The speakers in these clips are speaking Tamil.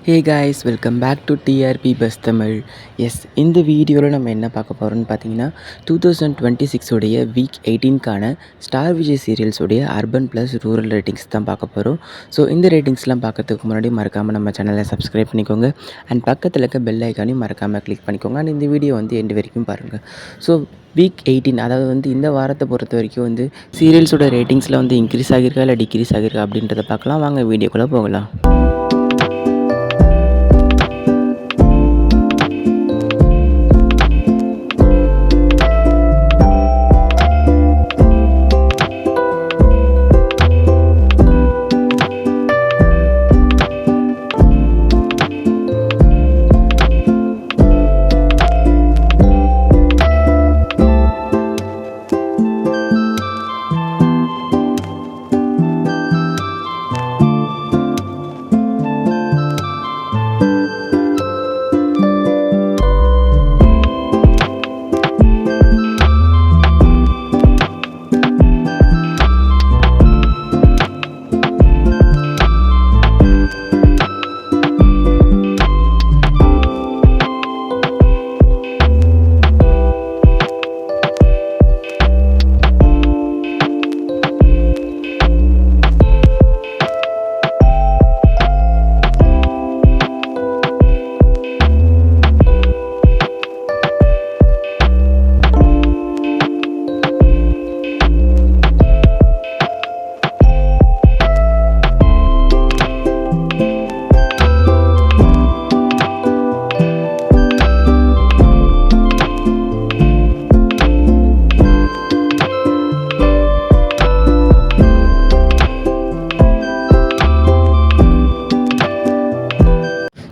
Hey guys, welcome back to TRP buzz Tamil. இந்த வீடியோவில் நம்ம என்ன பார்க்க போகிறோம்னு பார்த்தீங்கன்னா 2026 உடைய வீக் 18க்கான ஸ்டார் விஜய் சீரியல்ஸுடைய அர்பன் ப்ளஸ் ரூரல் ரேட்டிங்ஸ் தான் பார்க்க போகிறோம். ஸோ இந்த ரேட்டிங்ஸ்லாம் பார்க்கறதுக்கு முன்னாடி மறக்காமல் நம்ம சேனலை சப்ஸ்கிரைப் பண்ணிக்கோங்க அண்ட் பக்கத்தில் இருக்க பெல் ஐக்கானையும் மறக்காமல் கிளிக் பண்ணிக்கோங்க. அண்ட் இந்த வீடியோ எண்டு வரைக்கும் பாருங்கள். ஸோ வீக் 18, அதாவது இந்த வாரத்தை பொறுத்த வரைக்கும் சீரியல்ஸோட ரேட்டிங்ஸில் இன்க்ரீஸ் ஆகியிருக்கா இல்லை டிக்ரீஸ் ஆகியிருக்கா அப்படின்றத பார்க்கலாம். வாங்க வீடியோக்குள்ளே போகலாம்.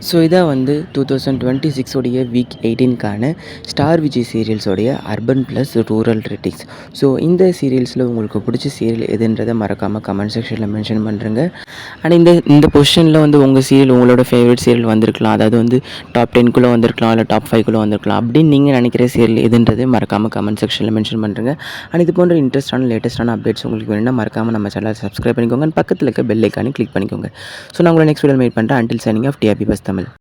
ஸோ இதான் 2026 உடைய வீக் 18க்கான ஸ்டார் விஜய் சீரியல்ஸோடைய urban plus rural ratings. So இந்த சீரியல்ஸில் உங்களுக்கு பிடிச்ச சீரியல் எதுன்றதை மறக்காமல் கமெண்ட் செக்ஷனில் மென்ஷன் பண்ணுறேங்க. அண்ட் இந்த பொசிஷனில் உங்கள் சீரியல் உங்களோட ஃபேவரட் சீரியல் வந்திருக்கலாம், அதாவது டாப் 10க்குள்ளே வந்திருக்கலாம், இல்லை டாப் 5க்குள்ளே வந்திருக்கலாம். அப்படின்னு நீங்கள் நினைக்கிற சீரியல் எதுன்றது மறக்காமல் கமெண்ட் செக்ஷனில் மென்ஷன் பண்ணுறேங்க. அண்ட் இது போன்ற இன்ட்ரெஸ்டான லேட்டஸ்ட்டான அப்டேட்ஸ் உங்களுக்கு வேணும்னா மறக்காமல் நம்ம சேனலை சப்ஸ்கிரைப் பண்ணிக்கோங்க. பக்கத்தில் இருக்க பெல் ஐக்கானே கிளிக் பண்ணிக்கோங்க. ஸோ நான் உங்களை நெக்ஸ்ட் வீடியோ மீட் பண்ணுறேன். Until signing off TRP buzz Tamil.